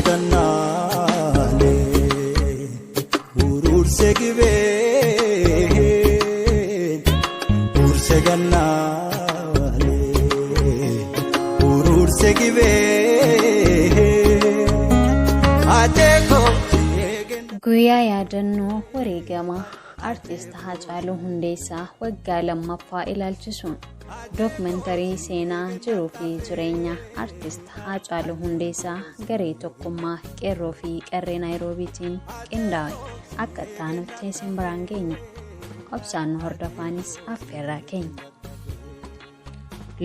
ganale ururse gibe urse ganale ururse gibe ateko guyyaa yaadannoo wareegama artist Haacaaluu Hundeessaa waggaa lammaffaa ilaalchisuun dookumentarii seenaa jiruu fi jireenya artist Haacaaluu Hundeessaa garee tokkummaa qeerroo fi qarree Naayiroobiitiin qindaa'e akka taanutti simbiraan keenya obsaan hordofaanis affeerraa keenya.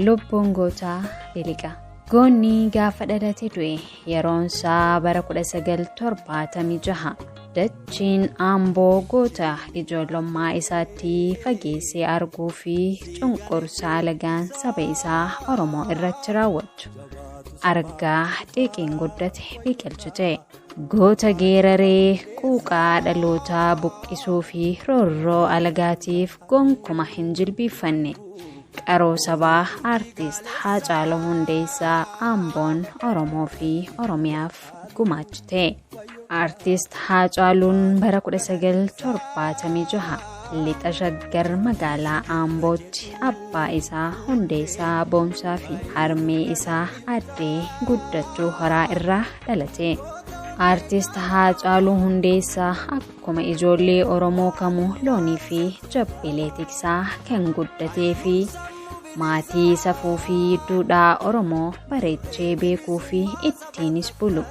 Lubbuun gootaa Biliqa goonni gaafa dhalate du'e yeroonsaa bara 1976 dachiin Amboo goota ijoollummaa isaatti fageessee arguu fi cunqursaa lagaan saba isaa Oromoo irratti raawwatu argaa xiqqeen guddate biqilchite goota geeraree quuqaa dhalootaa buqqisuu fi roorroo alagaatiif gonkuma hin jilbiiffanne qaroo sabaa artist Haacaaluu Hundeessaa Amboon Oromoo fi Oromiyaaf gumaachite. Artist Haacaaluun bara 1976 lixa shaggar magaalaa Ambootti abbaa isaa Hundeessaa Boonsaa fi harmee isaa addee guddachuu horaa irraa dhalate. Artist Haacaaluu Hundeessaa akkuma ijoollee Oromoo kamuu loonii fi jabbilee tiksaa kan guddatee fi maatii safuu fi duudhaa Oromoo bareechee beekuu fi ittiinis bulu.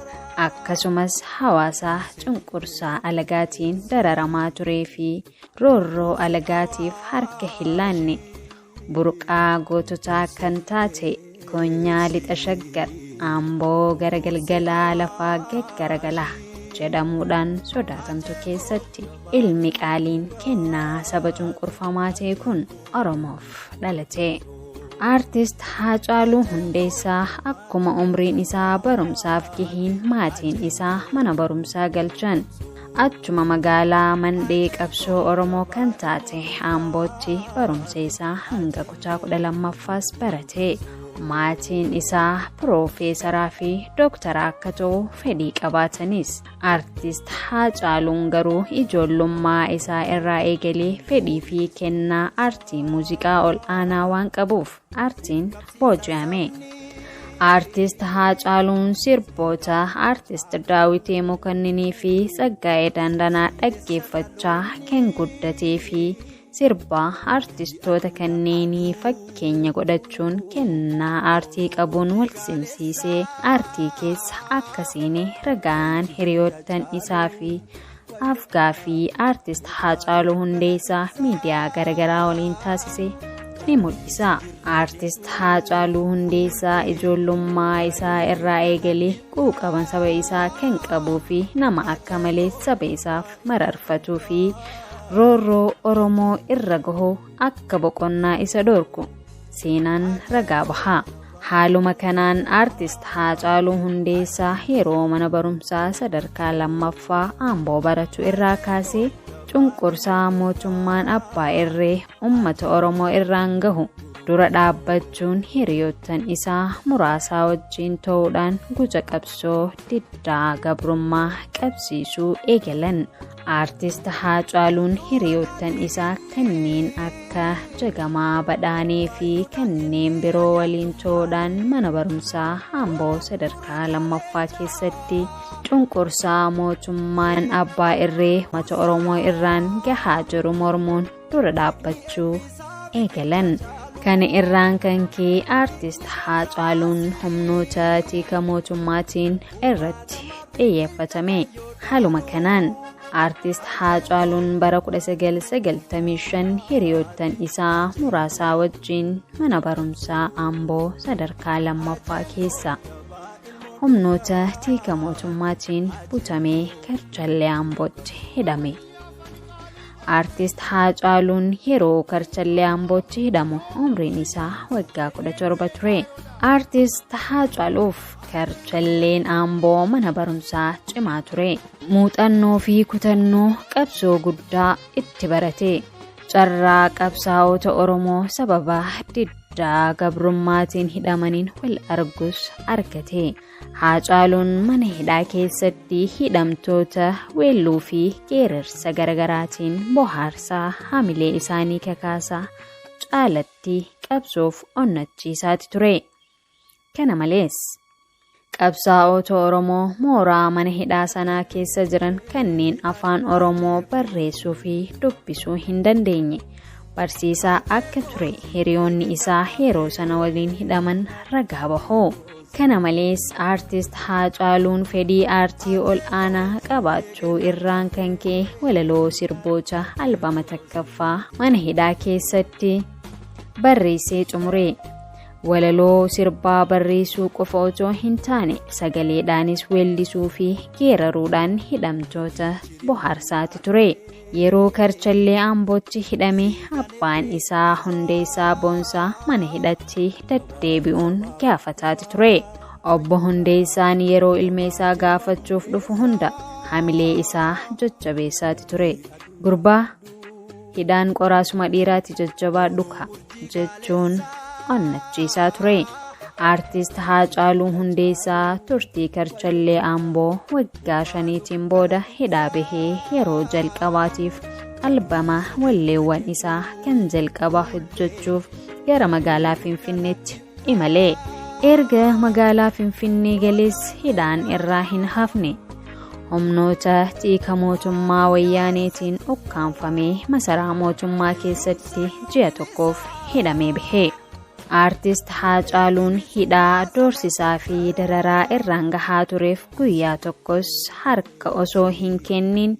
Akkasumas hawaasa cunqursaa alagaatiin dararamaa turee fi roorroo alagaatiif harka hin laanne burqaa goototaa kan taate konyaa lixa shaggar Amboo gara galgalaa lafaa gaggaragalaa jedhamuudhaan sodaatamtu keessatti ilmi qaaliin kennaa saba cunqurfamaa ta'e kun Oromoof dhalate. Artist Haacaaluu Hundeessaa akkuma umriin isaa barumsaaf gahiin maatiin isaa mana barumsaa galchan achuma magaalaa Mandhee qabsoo Oromoo kan taate Ambootti barumsa isaa hanga kutaa 12ffaas barate. Maatiin isaa piroofeesaraa fi dooktaraa akka ta'u fedhii qabaatanis artist Haacaaluun garuu ijoollummaa isaa irraa eegalee fedhii fi kennaa aartii muuziqaa ol aanaa waan qabuuf aartiin booji'ame. Artist Haacaaluun sirboota artist Daawitee Mokonninii fi Tsaggaayee Daandanaa dhaggeeffachaa kan guddatee fi sirba artistoota kanneenii fakkeenya godhachuun kennaa aartii qabuun wal simsiisee aartii keessa akka seenee ragaan hiriyoottan isaa fi afgaaffii artist Haacaaluu Hundeessaa miidiyaa garagaraa waliin taasise ni mul'isa. Artist Haacaaluu Hundeessaa ijoollummaa isaa irraa eegalee quuqama saba isaa kan qabuu fi nama akka malee saba isaaf mararfatuu fi roorroo Oromoo irra gahuu akka boqonnaa isa dhorku seenaan ragaa baha. Haaluma kanaan artist Haacaaluu Hundeessaa yeroo mana barumsaa sadarkaa lammaffaa Amboo baratu irraa kaasee cunqursaa mootummaan abbaa irree uummata Oromoo irraan gahu dura dhaabbachuun hiriyoottan isaa muraasaa wajjin ta'uudhaan guca qabsoo diddaa gabrummaa qabsiisuu eegalan. Artist Haacaaluun hiriyoottan isaa kanneen akka Jagamaa Badhaanee fi kanneen biroo waliin ta'uudhaan mana barumsaa Amboo sadarkaa lammaffaa keessatti cunqursaa mootummaan abbaa irree uummata Oromoo irraan gahaa jiru mormuun dura dhaabbachuu eegalan. Kana irraan kan ka'e artist Haacaaluun humnoota tiika mootummaatiin irratti xiyyeeffatame. Haaluma kanaan artist Haacaaluun bara 1995 hiriyoottan isaa muraasaa wajjin mana barumsaa Amboo sadarkaa lammaffaa keessa humnoota tiika mootummaatiin butamee Karchallee Ambootti hidhame. Artist Haacaaluun yeroo Karchallee Ambootti hidhamu umriin isaa waggaa 17 ture. Artist Haacaaluuf Karchalleen Amboo mana barumsaa cimaa ture. Muuxannoo fi kutannoo qabsoo guddaa itti barate. Carraa qabsaa'ota Oromoo sababa diddaa gabrummaatiin hidhamaniin wal argus argate. Haacaaluun mana hidhaa keessatti hidhamtoota weelluu fi qeerransa garaagaraatiin bohaarsaa hamilee isaanii kakaasaa caalatti qabsoof onnachiisaati ture. Kana malees qabsaa'ota Oromoo mooraa mana hidhaa sanaa keessa jiran kanneen afaan Oromoo barreessuu fi dubbisuu hin dandeenye barsiisaa akka ture hiriyoonni isaa yeroo sana waliin hidhaman ragaa bahoo. Kana malees aartist Haacaaluun fedhii aartii ol aanaa qabaachuu irraan kan ka'e walaloo sirboota albama takkaffaa mana hidhaa keessatti barreessee xumure. Walaloo sirbaa barreessuu qofa otoo hin taane sagaleedhaanis weellisuu fi geeraruudhaan hidhamtoota bohaarsaati ture. Yeroo Karchallee Ambootti hidhame abbaan isaa Hundeessaa Boonsaa mana hidhatti deddeebi'uun gaafataati ture. Obbo Hundeessaan yeroo ilma isaa gaafachuuf dhufu hunda hamilee isaa jajjabeessaati ture. Gurbaa hidhaan qoraasuma dhiiraatti jajjabaadhuka jechuun onnachiisaa ture. Aartist Haacaaluu Hundeessaa turtii Karchallee Amboo waggaa 5 booda hidhaa bahee yeroo jalqabaatiif albama walleewwan isaa kan jalqabaa hojjechuuf gara magaalaa Finfinneetti imale. Erga magaalaa Finfinnee galees hidhaan irraa hin hafne. Humnoota xiiqa mootummaa wayyaaneetiin ukkaanfamee masaraa mootummaa keessatti ji'a tokkoof hidhamee bahe. Aartist Haacaaluun hidhaa doorsisaa fi dararaa irraan gahaa tureef guyyaa tokkos harka osoo hin kennin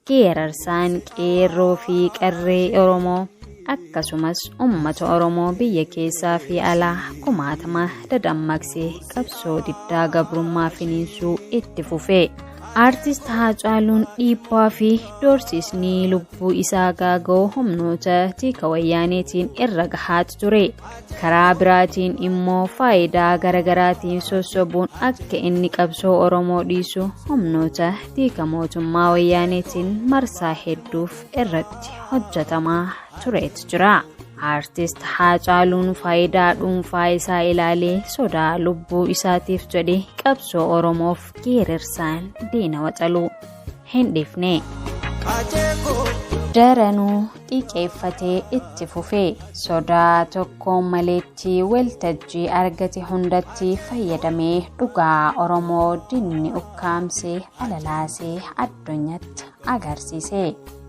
geerarsaan qeerroo fi qarree Oromoo akkasumas uummata Oromoo biyya keessaa fi alaa kumaatama dadammaqsee qabsoo diddaa gabrummaa finiinsuu itti fufe. Aartist Haacaaluun dhiibbaa fi doorsisni lubbuu isaa gaaga'u humnoota xiiqa wayyaaneetiin irra gahaati ture. Karaa biraatiin immoo faayidaa garaagaraatiin sossobuun akka inni qabsoo Oromoo dhiisu humnoota xiiqa mootummaa wayyaaneetiin marsaa hedduuf irratti hojjetamaa tureetu jira. Aartist Haacaaluun faayidaa dhuunfaa isaa ilaalee sodaa lubbuu isaatiif jedhe qabsoo Oromoof geerarsaan diina waxaluu hin dhiifne. Daranuu xiqqeeffatee itti fufee sodaa tokkoon maleetti waltajjii argate hundatti fayyadamee dhugaa Oromoo dinni ukkaamsee alalaasee addunyaatti agarsiise.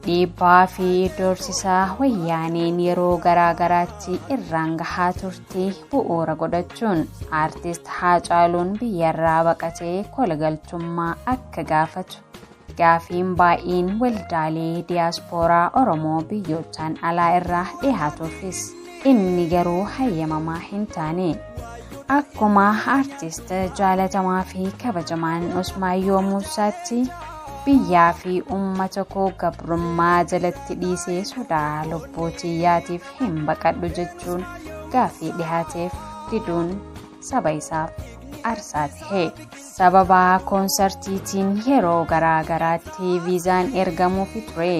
Dhiibbaa fi doorsisaa wayyaaneen yeroo garaagaraatti irraan gahaa turte bu'uura godhachuun aartist Haacaaluun biyyarraa baqatee kolagaltummaa akka gaafatu gaafiin baay'een waldaalee diyaaspooraa Oromoo biyyootaan alaa irraa dhihaatuufis inni garuu hayyamamaa hin taane. Akkuma aartist jaalatamaa fi kabajamaan Usmaayyoo Muusaatti biyyaa fi uummata koo gabrummaa jalatti dhiisee sodaa lubbuu tiyyaatiif hin baqadhu jechuun gaafii dhihaateef diduun saba isaaf aarsaa tahe. Sababa koonsartiitiin yeroo garaagaraatti viizaan ergamuufi ture.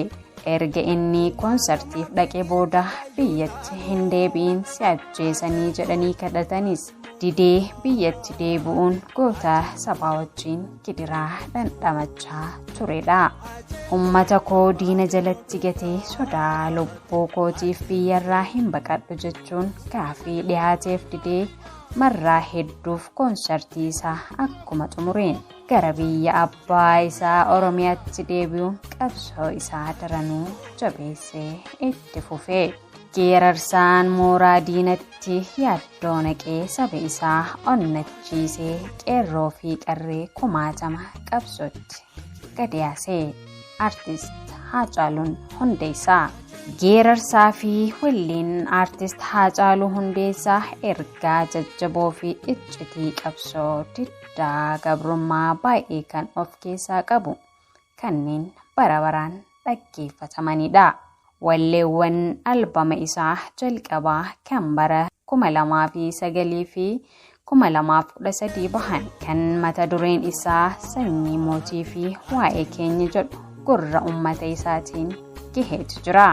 Erga inni koonsartiif dhaqee booda biyyatti hin deebi'in si ajjeesanii jedhanii kadhatanis didee biyyatti deebi'uun goota sabaa wajjin gidiraa dhandhamachaa turedha. Uummata koo diina jalatti gatee sodaa lubbuu kootiif biyyarraa hin baqadhu jechuun gaafii dhihaateef didee marraa hedduuf koonsartii isaa akkuma xumureen gara biyya abbaa isaa Oromiyaatti deebi'uun qabsoo isaa daranuu jabeessee itti fufe. Geerarsaan mooraa diinatti yaaddoo naqee saba isaa onnachiisee qeerroo fi qarree kumaatama qabsootti gadi yaasee. Aartist Haacaaluun Hundeessaa. Geerarsaa fi walleen aartist Haacaaluu Hundeessaa ergaa jajjaboo fi iccitii qabsoo diddaa gabrummaa baay'ee kan of keessaa qabu kanneen bara baraan dhaggeeffatamanidha. Walleewwan albama isaa jalqabaa kan bara 2009 fi 2013 bahan kan mata dureen isaa sanyii mootii fi waa'ee keenya jedhu gurra uummata isaatiin gaheetu jira.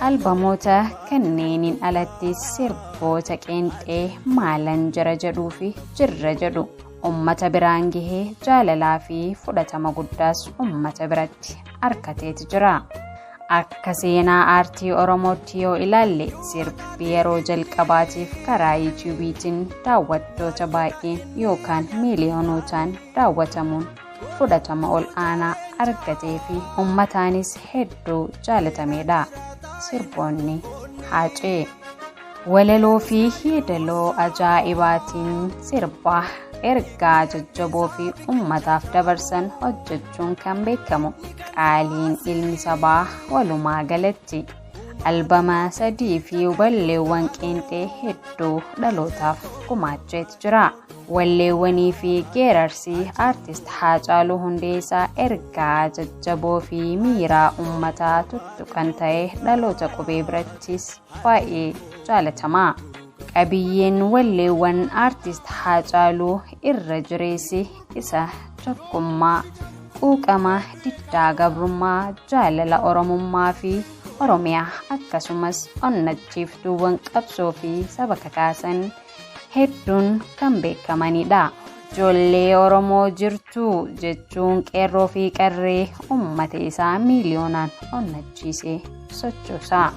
Albamoota kanneeniin alatti sirboota qeenxee maalan jira jedhuu fi jirra jedhu ummata biraan gahee jaalalaa fi fudhatama guddaas ummata biratti argateeti jira. Akka seenaa aartii Oromootti yoo ilaalle sirbi yeroo jalqabaatiif karaa YouTubeetiin daawwattoota baay'een yookaan miiliyoonotaan daawwatamuun fudhatama ol aanaa argatee fi ummataanis hedduu jaalatamedha. Sirboonni Haacee walaloo fi yeedaloo ajaa'ibaatiin sirbaa ergaa jajjaboo fi ummataaf dabarsan hojjechuun kan beekamu Qaaliin Ilmi Sabaa walumaa galatti albama 3 fi walleewwan qeenxee hedduu dhalootaaf gumaacheetu jira. Walleewwanii fi geerarsii aartist Haacaaluu Hundeessaa ergaa jajjaboo fi miiraa ummataa tuttuqan ta'ee dhaloota qubee birattis baay'ee jaalatamaa. Qabiyyeen walleewwan aartist Haacaaluu irra jireessi isa tokkummaa, quuqama, diddaa gabrummaa, jaalala Oromummaa fi Oromiyaa akkasumas onnachiiftuuwwan qabsoo fi saba kakaasan hedduun kan beekamanidha. Ijoollee Oromoo jirtuu jechuun qeerroo fi qarree ummata isaa miiliyoonaan onnachiisee sochoosaa.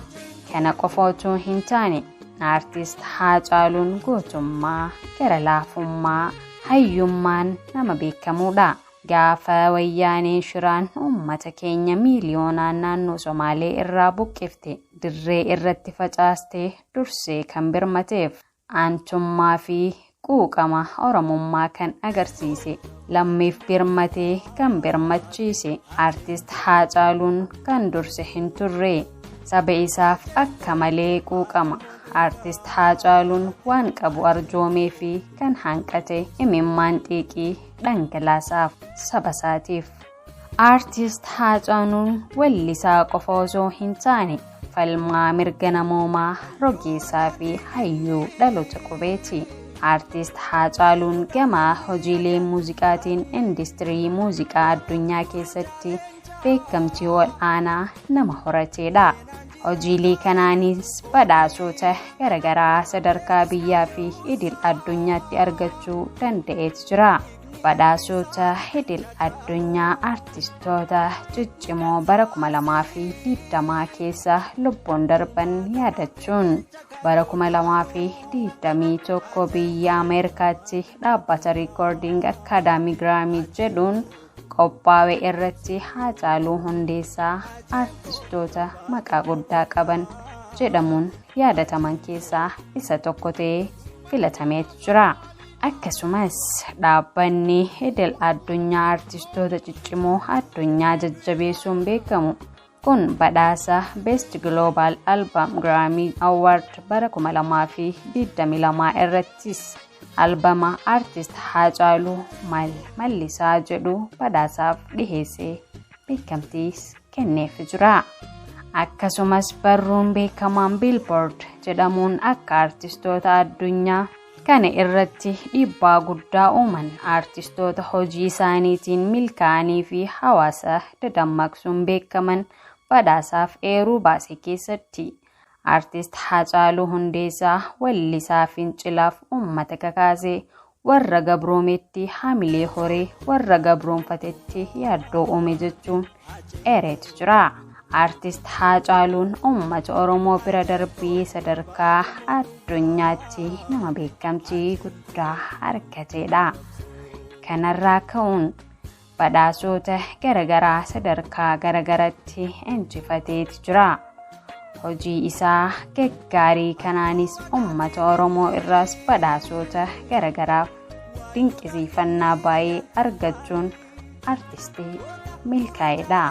Kana qofa otoo hin taane aartist Haacaaluun gootummaa, gara laafummaa, hayyummaan nama beekamuudha. Gaafa wayyaaneen shiraan ummata keenya miiliyoonaan naannoo Somaalee irraa buqqifte dirree irratti facaastee dursee kan birmateef aantummaa fi quuqama Oromummaa kan agarsiise lammiif birmatee kan birmachiise aartist Haacaaluun kan durse hin turre saba isaaf akka malee quuqama. Aartist Haacaaluun waan qabu arjoomee fi kan hanqate imimmaan xiiqii dhangalaasaaf saba isaatiif. Aartist Haacaaluun wallisaa qofa osoo hin taane falmaa mirga namoomaa, rogeessaa fi hayyuu dhaloota qubeeti. Aartist Haacaaluun gama hojiilee muuziqaatiin industirii muuziqaa addunyaa keessatti beekamtii ol aanaa nama horateedha. Hojiilee kanaanis badhaasota garagaraa sadarkaa biyyaa fi idil addunyaatti argachuu danda'eet jira. Badhaasota idil addunyaa aartistoota ciccimoo bara 2020 keessa lubbuun darban yaadachuun bara 2021 biyya Ameerikaatti dhaabbata Recording Academy Grammy jedhuun qophaa'e irratti Haacaaluu Hundeessaa aartistoota maqaa guddaa qaban jedhamuun yaadataman keessaa isa tokko ta'ee filatameet jira. Akkasumas dhaabbanni idil addunyaa aartistoota ciccimoo addunyaa jajjabeessuun beekamu kun badhaasa Best Global Album Grammy Award bara 2022 irrattis albama aartist Haacaaluu Mallisaa jedhu badhaasaaf dhiheessee beekamtiis kenneef jira. Akkasumas barruun beekamaan Billboard jedhamuun akka aartistoota addunyaa kana irratti dhiibbaa guddaa uuman aartistoota hojii isaaniitiin milkaa'anii fi hawaasa dadammaqsuun beekaman badhaasaaf eeruu baase keessatti aartist Haacaaluu Hundeessaa wallisaa fincilaaf ummata kakaasee warra gabroometti hamilee horee warra gabroonfatetti yaaddoo uume jechuun eereetu jira. Aartist Haacaaluun ummata Oromoo bira darbee sadarkaa addunyaatti nama beekamtii guddaa argateedha. Kanarraa ka'uun badhaasota garagaraa sadarkaa garagaratti injifateeti jira. Hojii isaa gaggaarii kanaanis ummata Oromoo irraas badhaasota garagaraaf dinqisiifannaa baay'ee argachuun aartistii milkaa'eedha.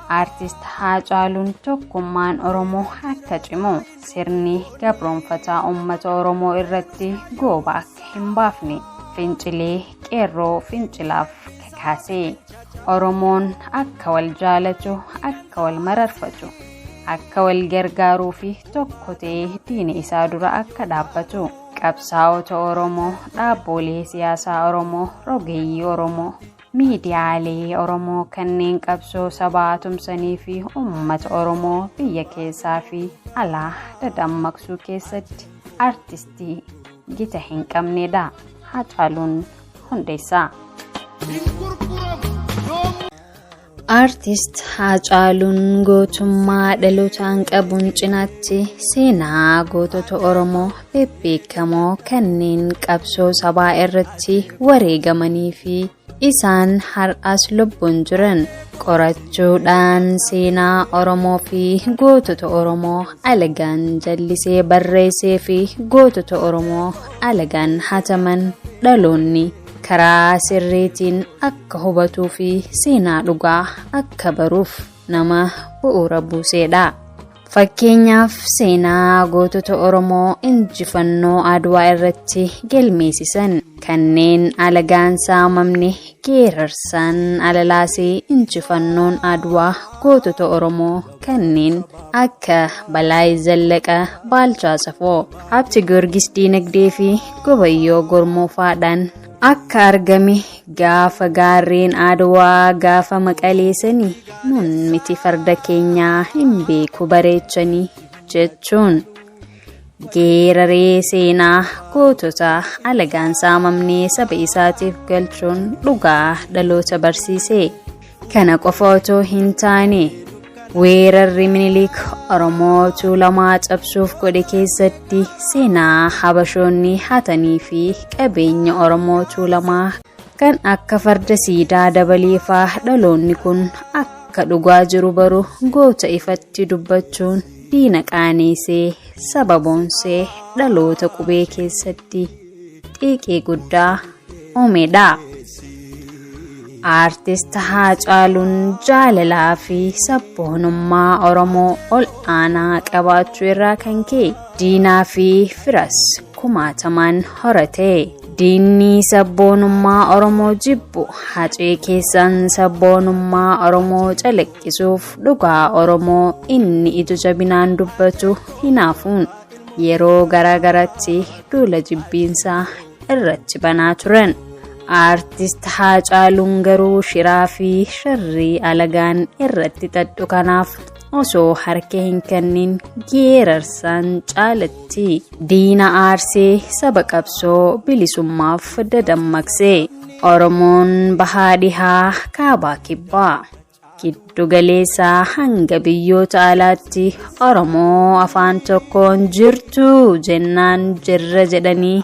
Aartist Haacaaluun tokkummaan Oromoo akka cimu sirni gabroonfataa ummata Oromoo irratti gooba akka hin baafne fincilee qeerroo fincilaaf kakaasee Oromoon akka wal jaalatu akka wal mararfatu akka wal gargaaruu fi tokko ta'ee diina isaa dura akka dhaabbatu qabsaa'ota Oromoo, dhaabbolee siyaasaa Oromoo, rogeeyyii Oromoo, miidiyaalee Oromoo kanneen qabsoo sabaa tumsanii fi ummata Oromoo biyya keessaa fi alaa dadammaqsuu keessatti aartistii gita hin qabnedha. Haacaaluun Hundeessaa. Artist Haacaaluun gootummaa dhalootaan qabuun cinaatti seenaa gootota Oromoo beekamoo kanneen qabsoo sabaa irratti wareegamanii fi isaan har'as lubbuun jiran qorachuudhaan seenaa Oromoo fi gootota Oromoo alagaan jallisee barreessee fi gootota Oromoo alagaan hataman dhaloonni karaa sirriitiin akka hubatuu fi seenaa dhugaa akka baruuf nama bu'uura buusedha. Fakkeenyaaf seenaa gootota Oromoo injifannoo Adwaa irratti galmeessisan kanneen alagaan saamamne geerarsaan alalaasee injifannoon Adwaa gootota Oromoo kanneen akka Balaay Zallaqaa, Baalchaa Safoo, Habti Giyoorgis Diinagdee fi Gobayyoo Gormoofaadhaan akka argame gaafa gaarreen Adwaa gaafa maqaleessanii nun miti farda keenyaa hin beeku bareechanii jechuun geeraree seenaa gootota alagaan saamamnee saba isaatiif galchuun dhugaa dhaloota barsiise. Kana qofa otoo hin taane weerarri Minilik Oromoo Tuulamaa cabsuuf godhe keessatti seenaa Habashoonni hatanii fi qabeenya Oromoo Tuulamaa kan akka farda siidaa dabaleefaa dhaloonni kun akka dhugaa jiru baru goota ifatti dubbachuun diina qaaneessee sababoonsee dhaloota qubee keessatti xiiqii guddaa uumedha. Artist Haacaaluun jaalalaa fi sabboonummaa Oromoo ol aanaa qabaachuu irraa kan ka'e diinaa fi firas kumaatamaan horate. Diinni sabboonummaa Oromoo jibbu hacee keessan sabboonummaa Oromoo calaqqisuuf dhugaa Oromoo inni ija jabinaan dubbatu hinaafuun yeroo garaagaratti duula jibbiinsaa irratti banaa turan. Artist Haacaaluun garuu shiraa fi sharrii alagaan irratti xaxxu kanaaf osoo harka hin kennin geerarsaan caalatti diina aarsee saba qabsoo bilisummaaf dadammaqsee. Oromoon bahaa dhihaa kaabaa kibbaa giddu galeessaa hanga biyyoota alaatti Oromoo afaan tokkoon jirtu jennaan jirra jedhanii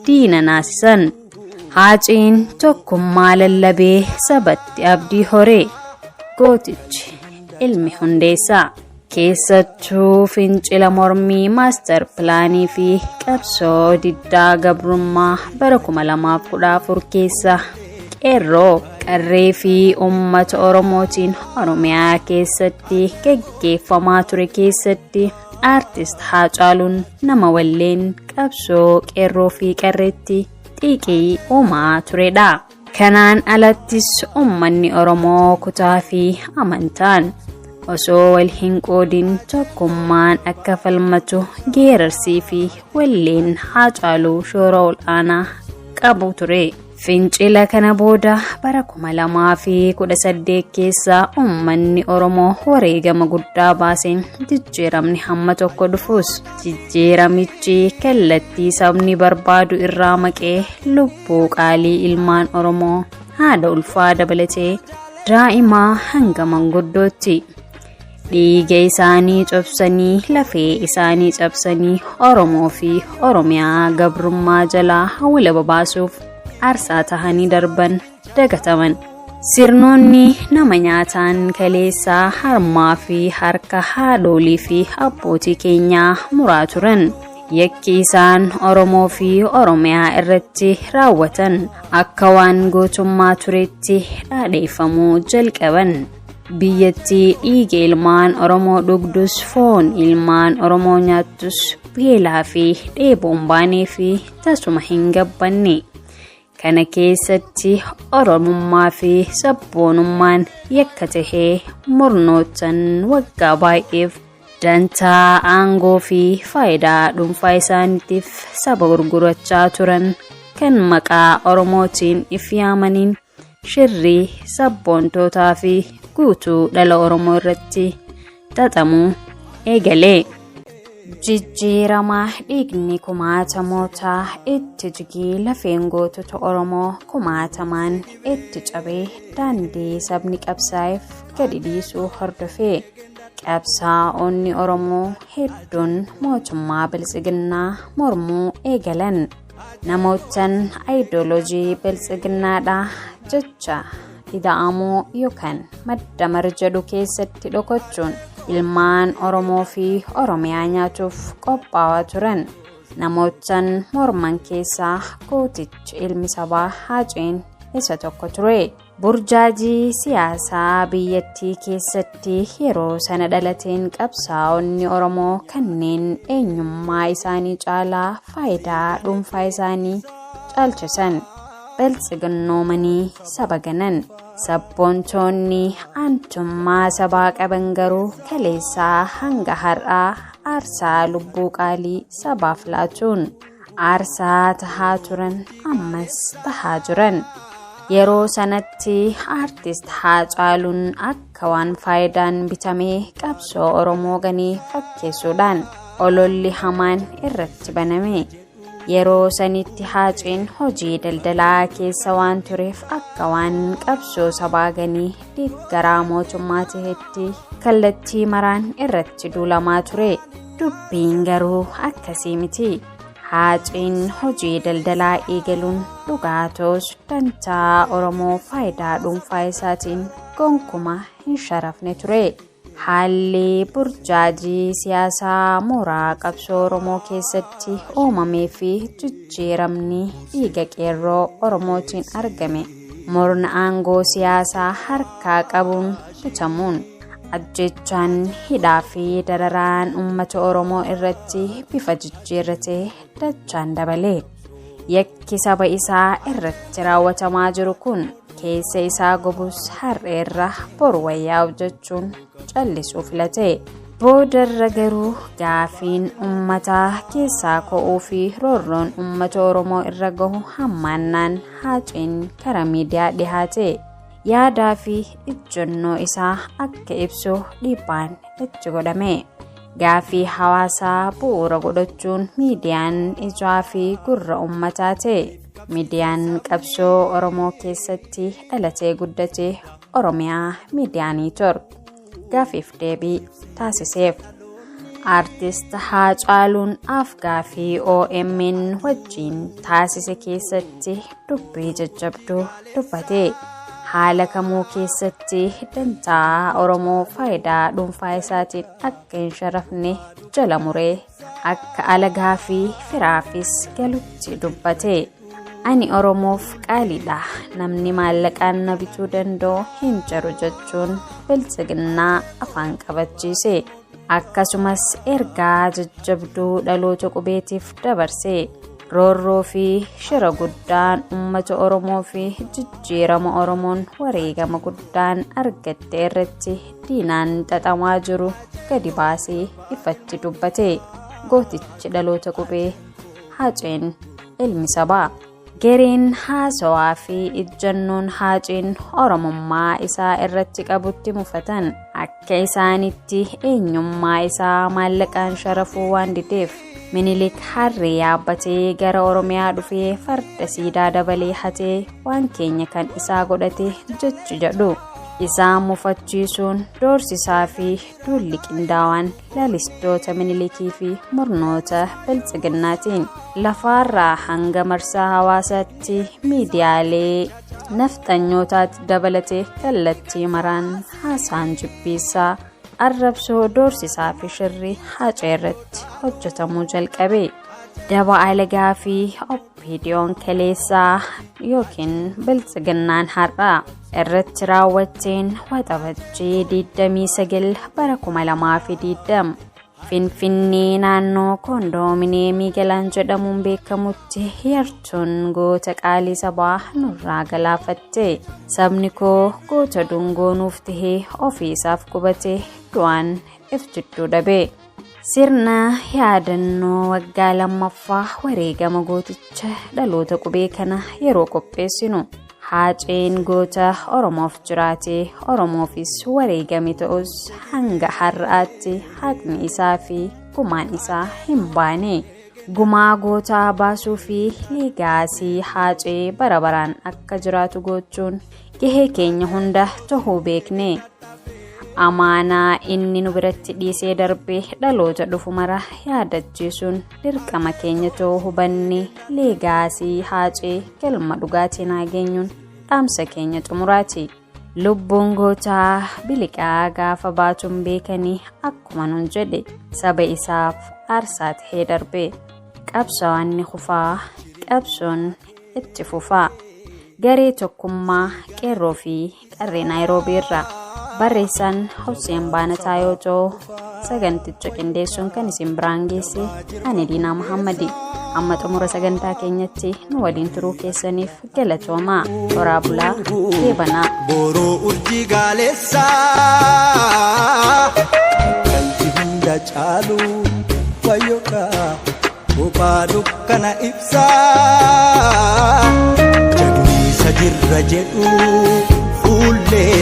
diina naasisan. Haaceen tokkummaa lallabee sabatti abdii horee gootichi ilmi Hundeessaa keessattuu fincila mormii maastar pilaanii fi qabsoo diddaa gabrummaa bara 2014 keessa qeerroo qarree fi uummata Oromootiin Oromiyaa keessatti gaggeeffamaa ture keessatti Artist Haacaaluun nama walleen qabsoo qeerroo fi qarreetti xiiqii uumaa turedha. Kanaan alattis uummanni Oromoo kutaa fi amantaan osoo wal hin qoodin tokkummaan akka falmatu geerarsii fi walleen Haacaaluu shoora ol'aanaa qabu ture. Fincila kana booda bara 2018 keessa uummanni Oromoo wareegama guddaa baaseen jijjiiramni hamma tokko dhufuus jijjiiramichi kallattii sabni barbaadu irraa maqee lubbuu qaalii ilmaan Oromoo haadha ulfaa dabalatee daa'imaa hanga manguddootti dhiiga isaanii cobsanii lafee isaanii cabsanii Oromoo fi Oromiyaa gabrummaa jalaa walaba baasuuf aarsaa tahanii darban dagataman. Sirnoonni nama nyaataan kaleessaa harmaa fi harka haadholii fi abbootii keenyaa muraa turan. Yakki isaan Oromoo fi Oromiyaa irratti raawwatan akka waan gootummaa turetti dhaadheeffamuu jalqaban. Biyyattii dhiiga ilmaan Oromoo dhugdus foon ilmaan Oromoo nyaattus beelaa fi dheeboon baanee fi tasuma hin gabbanne. Kana keessatti Oromummaa fi sabboonummaan yakka tahee murnootan waggaa baay'eef dantaa aangoo fi faayidaa dhuunfaa isaaniitiif saba gurgurachaa turan kan maqaa Oromootiin ifyaamaniin shirrii sabboontootaa fi guutuu dhala Oromoo irratti xaxamuu eegalee. jijjiirama dhiigni kumaatamoota itti jigee lafeen gootota Oromoo kumaatamaan itti cabee daandii sabni qabsaa'eef gadi dhiisuu hordofee qabsaa'onni Oromoo hedduun mootummaa biltsiginnaa mormuu eegalan. Namootaan ayidooloojii biltsiginnaadha jecha ida'amuu yookaan madda marjaduu keessatti dhokachuun ilmaan Oromoo fi Oromiyaa nyaatuuf qophaa'aa turan. Namootaan morman keessaa gootichi ilmi sabaa Haaceen isa tokko ture. Burjaajii siyaasaa biyyattii keessatti yeroo sana dhalateen qabsaa'onni Oromoo kanneen eenyummaa isaanii caalaa faayidaa dhuunfaa isaanii caalchisan biltsiginnoomanii saba ganan. Sabboontoonni aantummaa sabaa qaban garuu kaleessaa hanga har'aa aarsaa lubbuu qaalii sabaaf laatuun aarsaa tahaa turan ammas tahaa jiran. Yeroo sanatti aartist Haacaaluun akka waan faayidaan bitamee qabsoo Oromoo ganii fakkeessuudhaan ololli hamaan irratti baname. Yeroo sanitti Haaceen hojii daldalaa keessa waan tureef akka waan qabsoo sabaa ganii deeggaraa mootummaa ta'etti kallattii maraan irratti duulamaa ture. Dubbiin garuu akkasii miti. Haaceen hojii daldalaa eegaluun dhugaatos dantaa Oromoo faayidaa dhuunfaa isaatiin gonkumaa hin sharafne ture. Haalli burjaajii siyaasaa mooraa qabsoo Oromoo keessatti uumamee fi jijjiiramni dhiiga qeerroo Oromootiin argame. Murna aangoo siyaasaa harkaa qabuun butamuun ajjechaan hidhaa fi dararaan uummata Oromoo irratti bifa jijjiirratee dachaan dabalee. Yakki saba isaa irratti raawwatamaa jiru kun keessa isaa gubus har'eerra boru wayyaa'u jechuun callisuu filate. Boodarra garuu gaafiin uummataa keessaa ka'uu fi roorroon uummata Oromoo irra gahu hammaannaan Haaceen karaa miidiyaa dhihaate. Yaadaa fi ijjannoo isaa akka ibsu dhiibbaan itti godhame. Gaafii hawaasaa bu'uura godhachuun miidiyaan ijaa fi gurra uummataa ta'e. Miidiyaan qabsoo Oromoo keessatti dhalatee guddate Oromiyaa Miidiyaa Neetwork gaafiif deebii taasiseef. Aartist Haacaaluun af-gaafii OMN wajjin taasise keessatti dubbii jajjabduu dubbate. Haala kamuu keessatti dantaa Oromoo faayidaa dhuunfaa isaatiin akka hin sharafne jala muree akka alagaa fi firaafis galutti dubbate. Ani Oromoof qaaliidha, namni maallaqaan na bituu danda'u hin jiru jechuun biltsiginnaa afaan qabachiise. Akkasumas ergaa jajjabduu dhaloota qubeetiif dabarse. Roorroo fi shira guddaan uummata Oromoo fi jijjiirama Oromoon wareegama guddaan argatte irratti diinaan xaxamaa jiru gadi baasee ifatti dubbate. Gootichi dhaloota qubee Haaceen ilmi sabaa. Gareen haasawaa fi ijjannoon Haaceen Oromummaa isaa irratti qabutti mufatan akka isaanitti eenyummaa isaa maallaqaan sharafuu waan dideef. Minilik harree yaabbatee gara Oromiyaa dhufee farda siidaa dabalee hatee waan keenya kan isaa godhate jechu jedhu. Isaa mufachiisuun doorsisaa fi duulli qindaawaan lalistoota Minilikii fi murnoota biltsiginnaatiin lafaarraa hanga marsaa hawaasaatti miidiyaalee nafxanyootaatti dabalatee kallattii maraan haasaan jibbiisaa arrabsoo doorsisaa fi shirri Haacee irratti hojjetamuu jalqabe. Daba alagaa fi oppiidiyoon kaleessaa yookiin biltsiginnaan har'aa irratti raawwatteen waxabajjii 29 bara 2020 Finfinnee naannoo koondoomineemii Galaan jedhamuun beekamutti yartuun goota qaalii sabaa nurraa galaafatte. Sabni koo goota dungoo nuuf tahee ofiisaaf qubate du'aan if jidduu dhabe. Sirna yaadannoo waggaa lammaffaa wareegama gooticha dhaloota qubee kana yeroo qopheessinu Haaceen goota Oromoof jiraate Oromoofis wareegame ta'us hanga har'aatti haqni isaa fi gumaan isaa hin baane. Gumaa gootaa baasuu fi liigaasii haacee bara baraan akka jiraatu gochuun gahee keenya hunda tahuu beekne. Amaanaa inni nu biratti dhiisee darbee dhaloota dhufu mara yaadachiisuun dirqama keenya ta'uu hubanne liigaasii haacee galma dhugaatiin hageenyuun dhaamsa keenya xumuraati. Lubbuun gootaa Biliqaa gaafa baatuun beekanii akkuma nun jedhe saba isaaf aarsaa tahee darbe. Qabsaa'aan ni kufaa, qabsoon itti fufaa. Garee tokkummaa qeerroo fi qarree Naayiroobii irraa barreessaan Hussein Baanataa yoo ta'u, saganticha qindeessuun kan isin biraan geesse ani Diinaa Muhammadi. Amma xumura sagantaa keenyatti nu waliin turuu keessaniif galatoomaa. Toraa bulaa deebanaa. Boroo urjii gaaleessaa galti hunda caalu wayyokaa kophaa dukkana ibsaa jagniisa jirra jedhu fuullee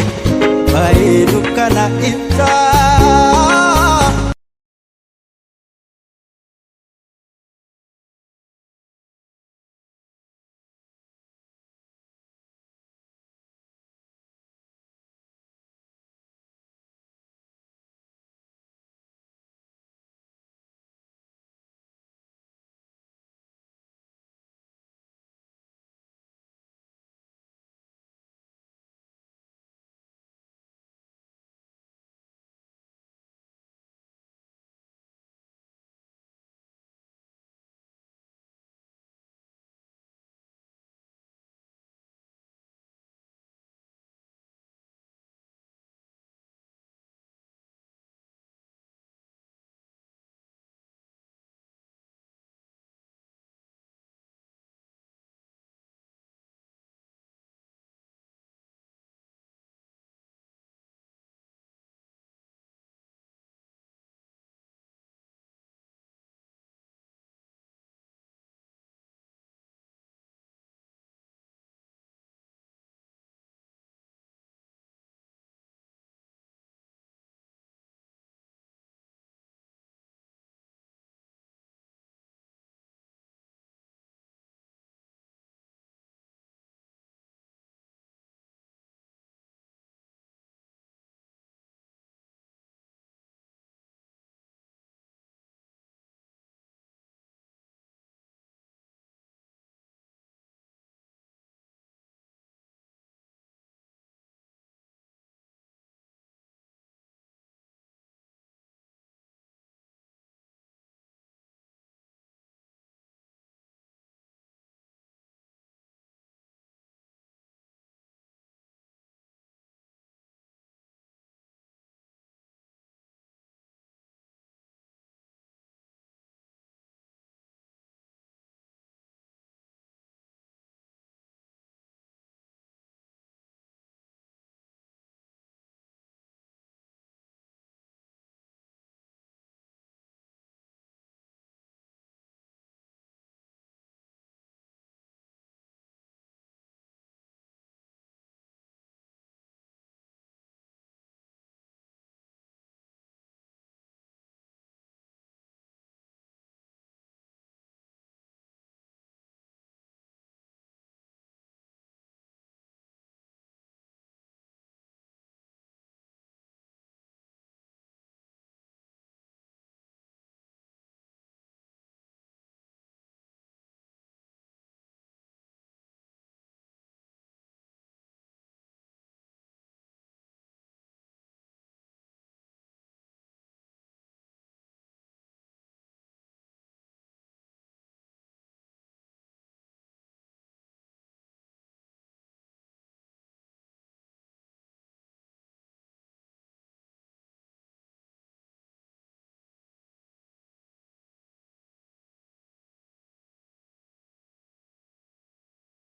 baay'ee dukkana ibsaa.